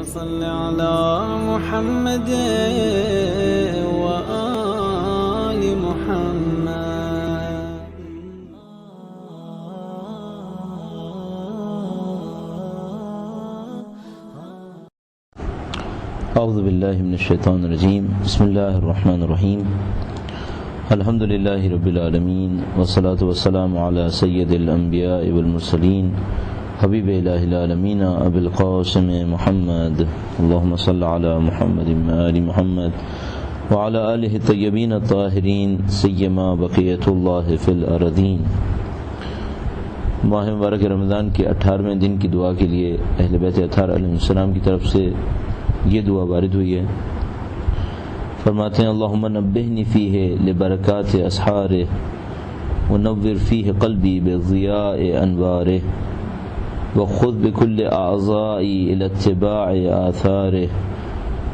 صل على محمد وآل محمد. اعوذ باللہ من الشیطان الرجیم. بسم اللہ الرحمن الرحیم. الحمد للہ رب العالمین والصلاة والسلام علی سید الانبیاء والمرسلین حبیب الہ العالمین ابی القاسم محمد. اللہم صل علی محمد وآل محمد وعلی آلہ الطیبین الطاہرین سیما بقیۃ اللہ فی الارضین. ماہ مبارک رمضان کے 18ویں دن کی دعا کے لیے اہل بیت اطہار علیہ السلام کی طرف سے یہ دعا وارد ہوئی ہے. فرماتے ہیں اللہم نبہنی فیہ لبرکات اسحارہ ونور فیہ قلبی بضیاء انوارہ وخذ بکل اعضائی الی اتباع آثارہ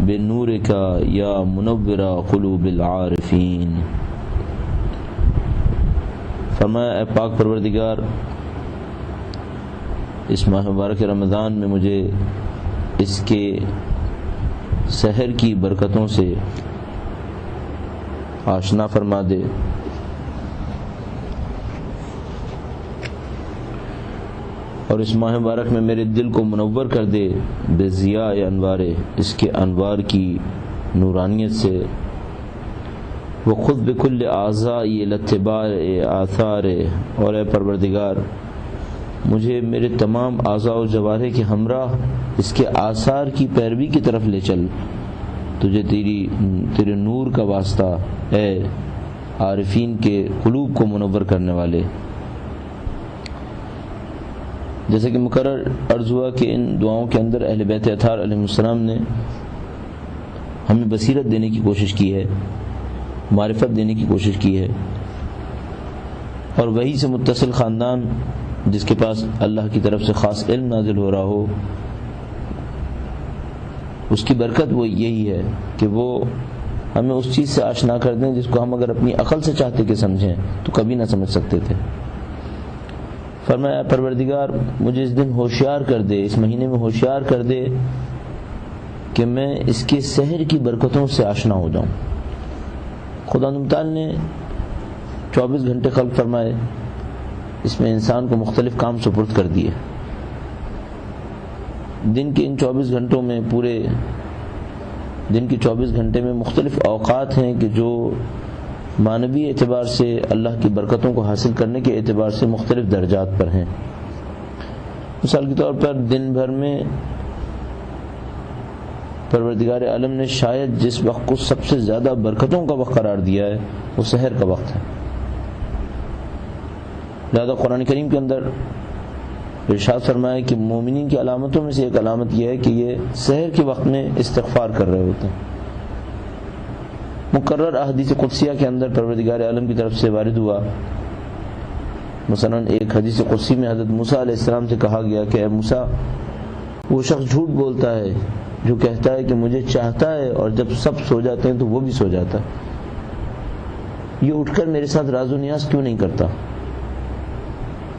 بنورک یا منور قلوب العارفین. فرمایا اے پاک پروردگار، اس ماہ مبارک رمضان میں مجھے اس کے سحر کی برکتوں سے آشنا فرما دے اور اس ماہ مبارک میں میرے دل کو منور کر دے بضیاء انوار، اس کے انوار کی نورانیت سے. وخذ بکل اعضائی الی اتباع آثار، اور اے پروردگار مجھے میرے تمام اعضاء و جوارح کے ہمراہ اس کے آثار کی پیروی کی طرف لے چل. تجھے تیرے نور کا واسطہ اے عارفین کے قلوب کو منور کرنے والے. جیسے کہ مقرر عرض ہوا کہ ان دعاؤں کے اندر اہل بیت اطہار علیہ السلام نے ہمیں بصیرت دینے کی کوشش کی ہے، معرفت دینے کی کوشش کی ہے، اور وہی سے متصل خاندان جس کے پاس اللہ کی طرف سے خاص علم نازل ہو رہا ہو، اس کی برکت وہ یہی ہے کہ وہ ہمیں اس چیز سے آشنا کر دیں جس کو ہم اگر اپنی عقل سے چاہتے کہ سمجھیں تو کبھی نہ سمجھ سکتے تھے. فرمایا پروردگار مجھے اس دن ہوشیار کر دے، اس مہینے میں ہوشیار کر دے کہ میں اس کے سحر کی برکتوں سے آشنا ہو جاؤں. خدا متعال نے 24 گھنٹے خلق فرمائے، اس میں انسان کو مختلف کام سپرد کر دیے. دن کے ان 24 گھنٹوں میں پورے دن کے 24 گھنٹے میں مختلف اوقات ہیں کہ جو معنوی اعتبار سے اللہ کی برکتوں کو حاصل کرنے کے اعتبار سے مختلف درجات پر ہیں. مثال کے طور پر دن بھر میں پروردگار عالم نے شاید جس وقت کو سب سے زیادہ برکتوں کا وقت قرار دیا ہے وہ سحر کا وقت ہے. لہذا قرآن کریم کے اندر ارشاد فرمایا کہ مومنین کی علامتوں میں سے ایک علامت یہ ہے کہ یہ سحر کے وقت میں استغفار کر رہے ہوتے ہیں. مقرر احادیث قدسیہ کے اندر پروردگار عالم کی طرف سے وارد ہوا. مثلا ایک حدیث قدسی میں حضرت موسیٰ علیہ السلام سے کہا گیا کہ اے موسیٰ، وہ شخص جھوٹ بولتا ہے جو کہتا ہے کہ مجھے چاہتا ہے اور جب سب سو جاتے ہیں تو وہ بھی سو جاتا ہے. یہ اٹھ کر میرے ساتھ راز و نیاز کیوں نہیں کرتا؟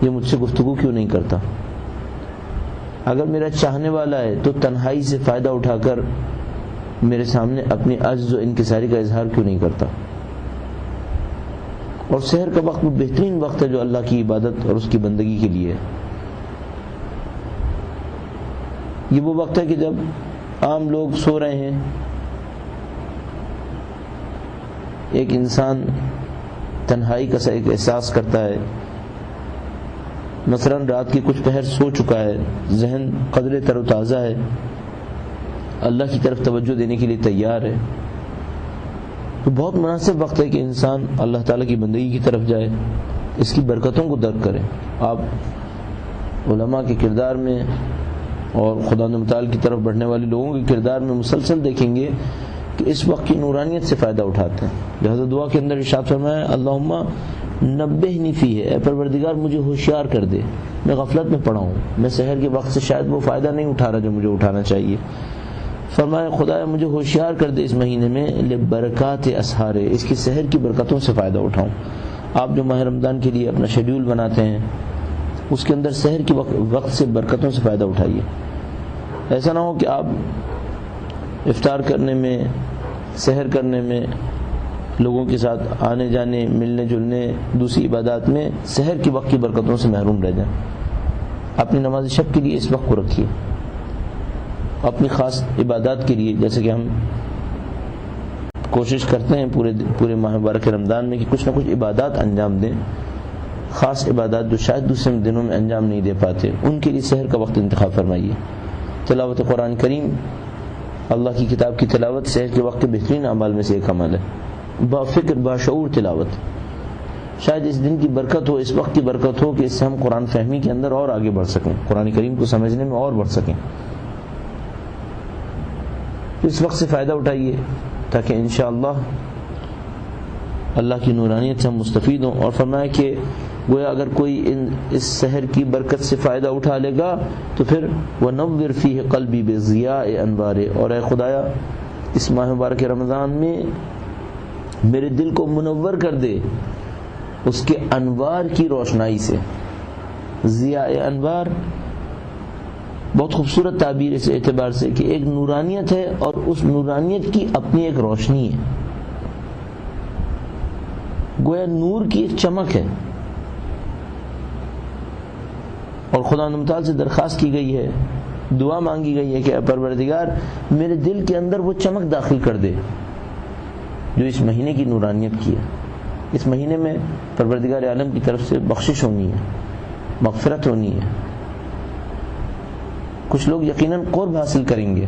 یہ مجھ سے گفتگو کیوں نہیں کرتا؟ اگر میرا چاہنے والا ہے تو تنہائی سے فائدہ اٹھا کر میرے سامنے اپنی عجز و انکساری کا اظہار کیوں نہیں کرتا؟ اور سحر کا وقت وہ بہترین وقت ہے جو اللہ کی عبادت اور اس کی بندگی کے لیے ہے. یہ وہ وقت ہے کہ جب عام لوگ سو رہے ہیں، ایک انسان تنہائی کا ایک احساس کرتا ہے. مثلا رات کی کچھ پہر سو چکا ہے، ذہن قدر تر و تازہ ہے، اللہ کی طرف توجہ دینے کے لیے تیار ہے، تو بہت مناسب وقت ہے کہ انسان اللہ تعالیٰ کی بندگی کی طرف جائے، اس کی برکتوں کو درک کرے. آپ علماء کے کردار میں اور خدا متعال کی طرف بڑھنے والے لوگوں کے کردار میں مسلسل دیکھیں گے کہ اس وقت کی نورانیت سے فائدہ اٹھاتے ہیں. لہذا دعا کے اندر ارشاد فرمایا اللہم نبہنی فیہ، اے پروردگار مجھے ہوشیار کر دے، میں غفلت میں پڑا ہوں، میں سحر کے وقت سے شاید وہ فائدہ نہیں اٹھا رہا جو مجھے اٹھانا چاہیے. فرمایا خدایا مجھے ہوشیار کر دے اس مہینے میں لبرکات اسحار، اس کی سحر کی برکتوں سے فائدہ اٹھاؤں. آپ جو ماہ رمضان کے لیے اپنا شیڈیول بناتے ہیں اس کے اندر سحر کے وقت سے برکتوں سے فائدہ اٹھائیے. ایسا نہ ہو کہ آپ افطار کرنے میں، سحر کرنے میں، لوگوں کے ساتھ آنے جانے، ملنے جلنے، دوسری عبادات میں سحر کے وقت کی برکتوں سے محروم رہ جائیں. اپنی نماز شب کے لیے اس وقت کو رکھیے، اپنی خاص عبادات کے لیے، جیسے کہ ہم کوشش کرتے ہیں پورے ماہ مبارک رمضان میں کہ کچھ نہ کچھ عبادات انجام دیں، خاص عبادات جو شاید دوسرے دنوں میں انجام نہیں دے پاتے، ان کے لیے سحر کا وقت انتخاب فرمائیے. تلاوت قرآن کریم، اللہ کی کتاب کی تلاوت سحر کے وقت کے بہترین اعمال میں سے ایک عمل ہے. با فکر باشعور تلاوت، شاید اس دن کی برکت ہو، اس وقت کی برکت ہو کہ اس سے ہم قرآن فہمی کے اندر اور آگے بڑھ سکیں، قرآن کریم کو سمجھنے میں اور بڑھ سکیں. اس وقت سے فائدہ اٹھائیے تاکہ انشاءاللہ اللہ کی نورانیت سے ہم مستفید ہوں. اور فرمایا کہ گویا اگر کوئی اس سحر کی برکت سے فائدہ اٹھا لے گا تو پھر وَنَوِّرْ فِيهِ قَلْبِي بِضِيَاءِ أَنْوَارِ، اور اے خدایا اس ماہ مبارک رمضان میں میرے دل کو منور کر دے اس کے انوار کی روشنائی سے. ضیاء انوار بہت خوبصورت تعبیر اس اعتبار سے کہ ایک نورانیت ہے اور اس نورانیت کی اپنی ایک روشنی ہے، گویا نور کی ایک چمک ہے. اور خدا متعال سے درخواست کی گئی ہے، دعا مانگی گئی ہے کہ اے پروردگار میرے دل کے اندر وہ چمک داخل کر دے جو اس مہینے کی نورانیت کی ہے. اس مہینے میں پروردگار عالم کی طرف سے بخشش ہونی ہے، مغفرت ہونی ہے. کچھ لوگ یقیناً قرب حاصل کریں گے،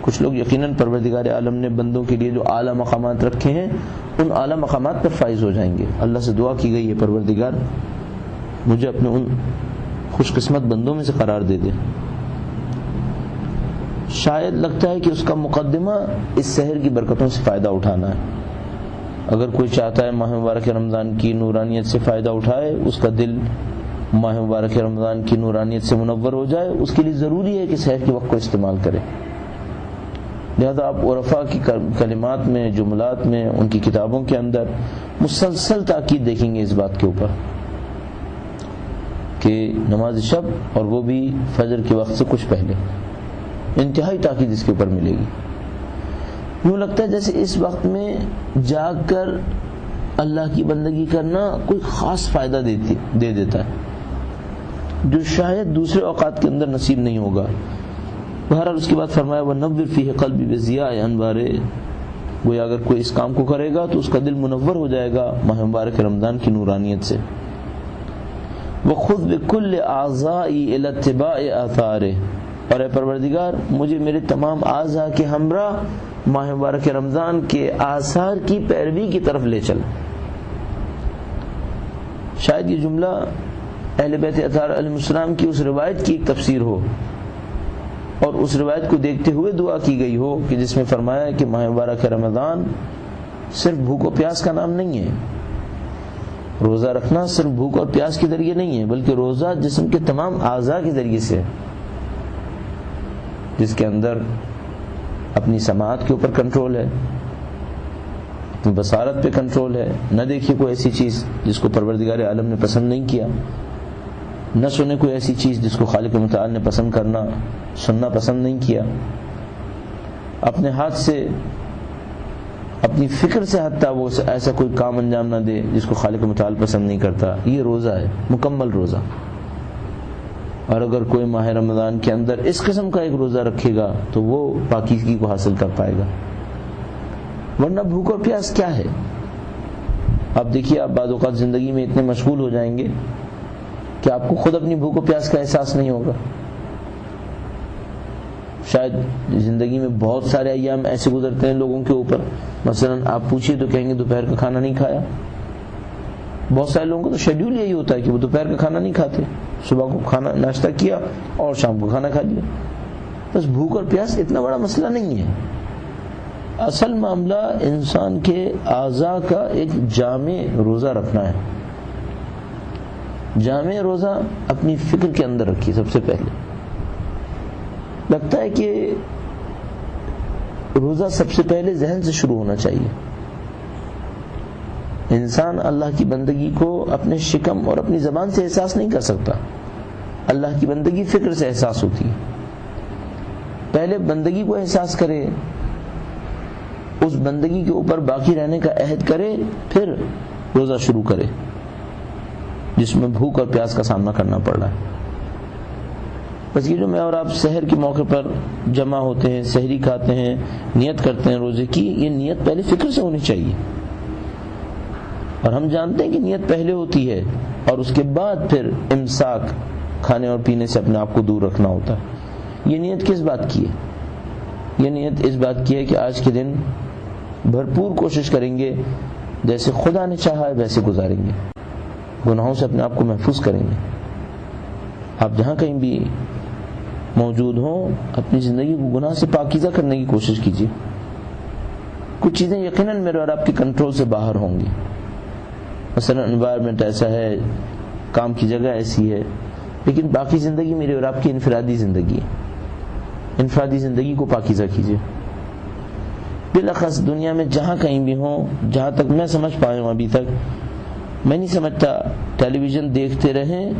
کچھ لوگ یقیناً پروردگار عالم نے بندوں کے لیے جو اعلیٰ مقامات رکھے ہیں ان اعلیٰ مقامات پر فائز ہو جائیں گے. اللہ سے دعا کی گئی ہے پروردگار مجھے اپنے ان خوش قسمت بندوں میں سے قرار دے دے. شاید لگتا ہے کہ اس کا مقدمہ اس سحر کی برکتوں سے فائدہ اٹھانا ہے. اگر کوئی چاہتا ہے ماہ مبارک رمضان کی نورانیت سے فائدہ اٹھائے، اس کا دل ماہ مبارک رمضان کی نورانیت سے منور ہو جائے، اس کے لیے ضروری ہے کہ سحر کے وقت کو استعمال کرے. لہذا آپ عرفاء کی کلمات میں، جملات میں، ان کی کتابوں کے اندر مسلسل تاکید دیکھیں گے اس بات کے اوپر کہ نماز شب، اور وہ بھی فجر کے وقت سے کچھ پہلے، انتہائی تاکید اس کے اوپر ملے گی. یوں لگتا ہے جیسے اس وقت میں جاگ کر اللہ کی بندگی کرنا کوئی خاص فائدہ دے دیتا ہے جو شاید دوسرے اوقات کے اندر نصیب نہیں ہوگا. بہرحال اس کے بعد فرمایا وَنَوِّرْ فِيهِ قَلْبِي بِضِيَاءِ أَنْوَارِ، گویا اگر کوئی اس کام کو کرے گا تو اس کا دل منور ہو جائے گا ماہ مبارک رمضان کی نورانیت سے. وَخُذْ بِكُلِّ أَعْضَائِي إِلَى اتِّبَاعِ آثَارِهِ، اور اے پروردگار مجھے میرے تمام اعضاء کے ہمراہ ماہ مبارک رمضان کے آثار کی پیروی کی طرف لے چل. شاید یہ جملہ اہل بیت اطہار علیہ السلام کی اس روایت کی ایک تفسیر ہو اور اس روایت کو دیکھتے ہوئے دعا کی گئی ہو کہ جس میں فرمایا کہ ماہ مبارک رمضان صرف بھوک و پیاس کا نام نہیں ہے. روزہ رکھنا صرف بھوک اور پیاس کے ذریعے نہیں ہے، بلکہ روزہ جسم کے تمام اعضاء کے ذریعے سے، جس کے اندر اپنی سماعت کے اوپر کنٹرول ہے، اپنی بصارت پہ کنٹرول ہے. نہ دیکھیے کوئی ایسی چیز جس کو پروردگار عالم نے پسند نہیں کیا، نہ سنے کوئی ایسی چیز جس کو خالق متعال نے پسند کرنا، سننا پسند نہیں کیا. اپنے ہاتھ سے، اپنی فکر سے حتیٰ وہ ایسا کوئی کام انجام نہ دے جس کو خالق متعال پسند نہیں کرتا. یہ روزہ ہے، مکمل روزہ. اور اگر کوئی ماہ رمضان کے اندر اس قسم کا ایک روزہ رکھے گا تو وہ پاکیزگی کو حاصل کر پائے گا. ورنہ بھوک اور پیاس کیا ہے؟ آپ دیکھیے، آپ بعض اوقات زندگی میں اتنے مشغول ہو جائیں گے کہ آپ کو خود اپنی بھوک و پیاس کا احساس نہیں ہوگا. شاید زندگی میں بہت سارے ایام ایسے گزرتے ہیں لوگوں کے اوپر، مثلا آپ پوچھیے تو کہیں گے دوپہر کا کھانا نہیں کھایا. بہت سارے لوگوں کا تو شیڈیول یہی ہوتا ہے کہ وہ دوپہر کا کھانا نہیں کھاتے، صبح کو کھانا ناشتہ کیا اور شام کو کھانا کھا لیا. بس بھوک اور پیاس اتنا بڑا مسئلہ نہیں ہے. اصل معاملہ انسان کے اعضاء کا ایک جامع روزہ رکھنا ہے. جامع روزہ اپنی فکر کے اندر رکھیے. سب سے پہلے لگتا ہے کہ روزہ سب سے پہلے ذہن سے شروع ہونا چاہیے. انسان اللہ کی بندگی کو اپنے شکم اور اپنی زبان سے احساس نہیں کر سکتا. اللہ کی بندگی فکر سے احساس ہوتی ہے. پہلے بندگی کو احساس کرے، اس بندگی کے اوپر باقی رہنے کا عہد کرے، پھر روزہ شروع کرے جس میں بھوک اور پیاس کا سامنا کرنا پڑ رہا ہے۔ بس یہ جو میں اور آپ سحر کے موقع پر جمع ہوتے ہیں، سحری کھاتے ہیں، نیت کرتے ہیں روزے کی، یہ نیت پہلے فکر سے ہونی چاہیے، اور ہم جانتے ہیں کہ نیت پہلے ہوتی ہے اور اس کے بعد پھر امساک، کھانے اور پینے سے اپنے آپ کو دور رکھنا ہوتا ہے۔ یہ نیت کس بات کی ہے؟ یہ نیت اس بات کی ہے کہ آج کے دن بھرپور کوشش کریں گے، جیسے خدا نے چاہا ہے ویسے گزاریں گے، گناہوں سے اپنے آپ کو محفوظ کریں گے۔ آپ جہاں کہیں بھی موجود ہوں، اپنی زندگی کو گناہ سے پاکیزہ کرنے کی کوشش کیجیے۔ کچھ چیزیں یقیناً میرے اور آپ کی کنٹرول سے باہر ہوں گی، مثلا انوائرمنٹ ایسا ہے، کام کی جگہ ایسی ہے، لیکن باقی زندگی میرے اور آپ کی انفرادی زندگی ہے۔ انفرادی زندگی کو پاکیزہ کیجیے۔ بالاخص دنیا میں جہاں کہیں بھی ہوں، جہاں تک میں سمجھ پایا ہوں ابھی تک، میں نہیں سمجھتا ٹیلی ویژن دیکھتے رہیں،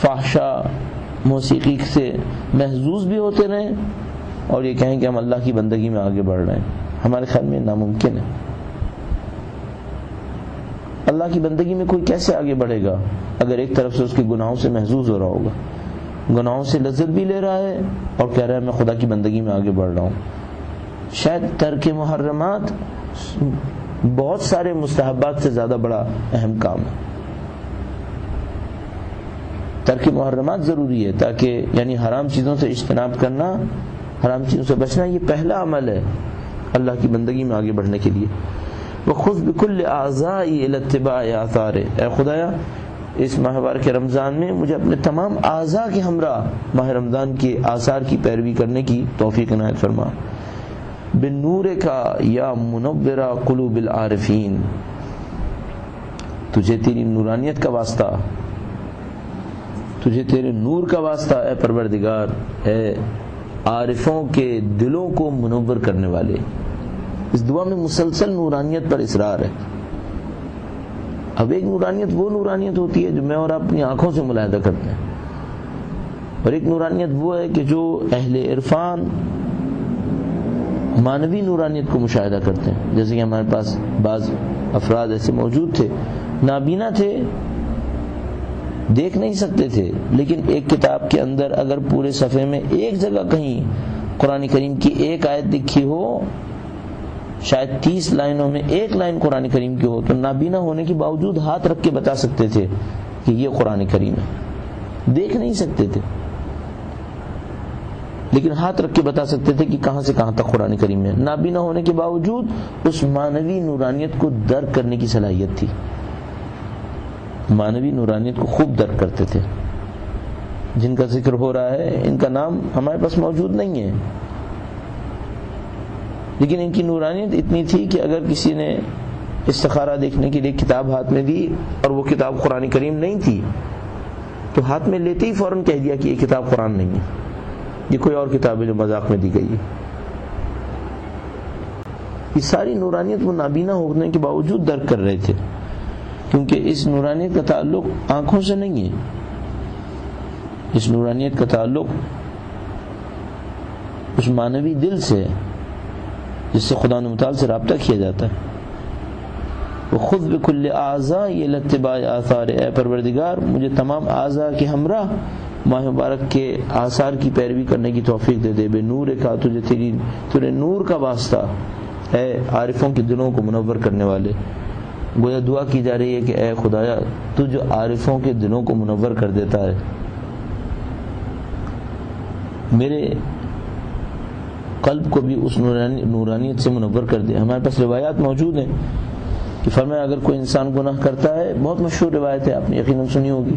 فحشا موسیقی سے محظوظ بھی ہوتے رہیں اور یہ کہیں کہ ہم اللہ کی بندگی میں آگے بڑھ رہے ہیں۔ ہمارے خیال میں ناممکن ہے۔ اللہ کی بندگی میں کوئی کیسے آگے بڑھے گا اگر ایک طرف سے اس کے گناہوں سے محظوظ ہو رہا ہوگا، گناہوں سے لذت بھی لے رہا ہے اور کہہ رہا ہے میں خدا کی بندگی میں آگے بڑھ رہا ہوں۔ شاید ترک محرمات بہت سارے مستحبات سے زیادہ بڑا اہم کام ہے۔ ترک محرمات ضروری ہے تاکہ یعنی حرام چیزوں سے اجتناب کرنا، حرام چیزوں سے بچنا، یہ پہلا عمل ہے اللہ کی بندگی میں آگے بڑھنے کے لیے۔ وَخُذْ بِكُلِّ أَعْضَائِي إِلَى اتِّبَاعِ آثَارِهِ، اے خدایا اس ماہ مبارک کے رمضان میں مجھے اپنے تمام اعضاء کے ہمراہ ماہ رمضان کے آثار کی پیروی کرنے کی توفیق عنایت فرما۔ بِالنُّورِ کا یا منورہ قلوب العارفین، تجھے تیری نورانیت کا واسطہ، تجھے تیرے نور کا واسطہ اے پروردگار، اے عارفوں کے دلوں کو منور کرنے والے۔ اس دعا میں مسلسل نورانیت پر اصرار ہے۔ اب ایک نورانیت وہ نورانیت ہوتی ہے جو میں اور اپنی آنکھوں سے ملاحظہ کرتے ہیں، اور ایک نورانیت وہ ہے کہ جو اہل عرفان مانوی نورانیت کو مشاہدہ کرتے ہیں۔ جیسے کہ ہمارے پاس بعض افراد ایسے موجود تھے، نابینا تھے، دیکھ نہیں سکتے تھے، لیکن ایک کتاب کے اندر اگر پورے صفحے میں ایک جگہ کہیں قرآن کریم کی ایک آیت لکھی ہو، شاید 30 لائنوں میں ایک لائن قرآن کریم کی ہو، تو نابینا ہونے کے باوجود ہاتھ رکھ کے بتا سکتے تھے کہ یہ قرآن کریم ہے۔ دیکھ نہیں سکتے تھے لیکن ہاتھ رکھ کے بتا سکتے تھے کہ کہاں سے کہاں تک قرآن کریم ہے۔ نابینا ہونے کے باوجود اس مانوی نورانیت کو درک کرنے کی صلاحیت تھی، مانوی نورانیت کو خوب درک کرتے تھے۔ جن کا ذکر ہو رہا ہے ان کا نام ہمارے پاس موجود نہیں ہے، لیکن ان کی نورانیت اتنی تھی کہ اگر کسی نے استخارہ دیکھنے کے لیے کتاب ہاتھ میں دی اور وہ کتاب قرآن کریم نہیں تھی تو ہاتھ میں لیتے ہی فوراً کہہ دیا کہ یہ کتاب قرآن نہیں ہے، یہ کوئی اور کتاب ہے جو مذاق میں دی گئی ہے۔ یہ ساری نورانیت وہ نابینا ہونے کے باوجود درک کر رہے تھے، کیونکہ اس نورانیت کا تعلق آنکھوں سے نہیں ہے، اس نورانیت کا تعلق اس مانوی دل سے ہے جس سے خدا متعال سے رابطہ کیا جاتا ہے۔ وَخُذْ بِكُلِّ أَعْضَائِي إِلَى اتِّبَاعِ آثَارِهِ، اے پروردگار مجھے تمام اعضاء کے ہمراہ ماہ مبارک کے آثار کی پیروی کرنے کی توفیق دے دے۔ بے نور کا، تجھے تیرے نور کا واسطہ، اے عارفوں کے دلوں کو منور کرنے والے۔ گویا دعا کی جا رہی ہے کہ اے خدایا تو جو عارفوں کے دلوں کو منور کر دیتا ہے، میرے قلب کو بھی اس نورانیت سے منور کر دے۔ ہمارے پاس روایات موجود ہیں کہ فرمایا اگر کوئی انسان گناہ کرتا ہے، بہت مشہور روایت ہے، آپ نے یقیناً سنی ہوگی،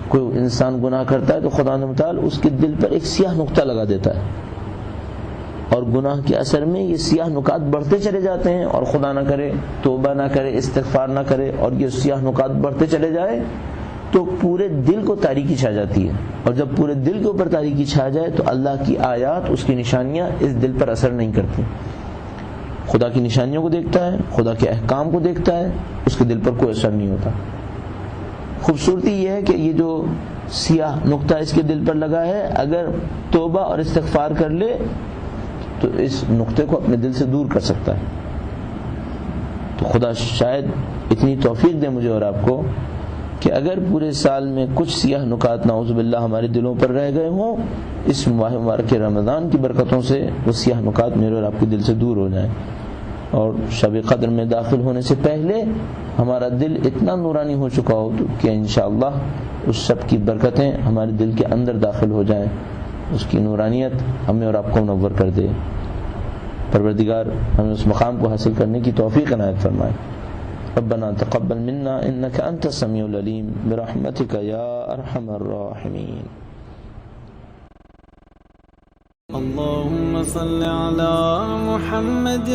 کوئی انسان گناہ کرتا ہے تو خدا متعال اس کے دل پر ایک سیاہ نقطہ لگا دیتا ہے، اور گناہ کے اثر میں یہ سیاہ نقاط بڑھتے چلے جاتے ہیں، اور خدا نہ کرے توبہ نہ کرے، استغفار نہ کرے، اور یہ سیاہ نقاط بڑھتے چلے جائے تو پورے دل کو تاریکی چھا جاتی ہے، اور جب پورے دل کے اوپر تاریکی چھا جائے تو اللہ کی آیات، اس کی نشانیاں اس دل پر اثر نہیں کرتی۔ خدا کی نشانیوں کو دیکھتا ہے، خدا کے احکام کو دیکھتا ہے، اس کے دل پر کوئی اثر نہیں ہوتا۔ خوبصورتی یہ ہے کہ یہ جو سیاہ نقطہ اس کے دل پر لگا ہے، اگر توبہ اور استغفار کر لے تو اس نقطے کو اپنے دل سے دور کر سکتا ہے۔ تو خدا شاید اتنی توفیق دے مجھے اور آپ کو کہ اگر پورے سال میں کچھ سیاہ نکات نعوذ باللہ ہمارے دلوں پر رہ گئے ہوں، اس ماہ مبارک رمضان کی برکتوں سے وہ سیاہ نکات میرے اور آپ کے دل سے دور ہو جائیں، اور شب قدر میں داخل ہونے سے پہلے ہمارا دل اتنا نورانی ہو چکا ہو کہ انشاءاللہ اس شب کی برکتیں ہمارے دل کے اندر داخل ہو جائیں، اس کی نورانیت ہمیں اور آپ کو منور کر دے۔ پروردگار ہمیں اس مقام کو حاصل کرنے کی توفیق عنایت فرمائے۔ ربنا تقبل منا انك انت السميع العليم برحمتك يا ارحم الراحمين۔ اللهم صل على محمد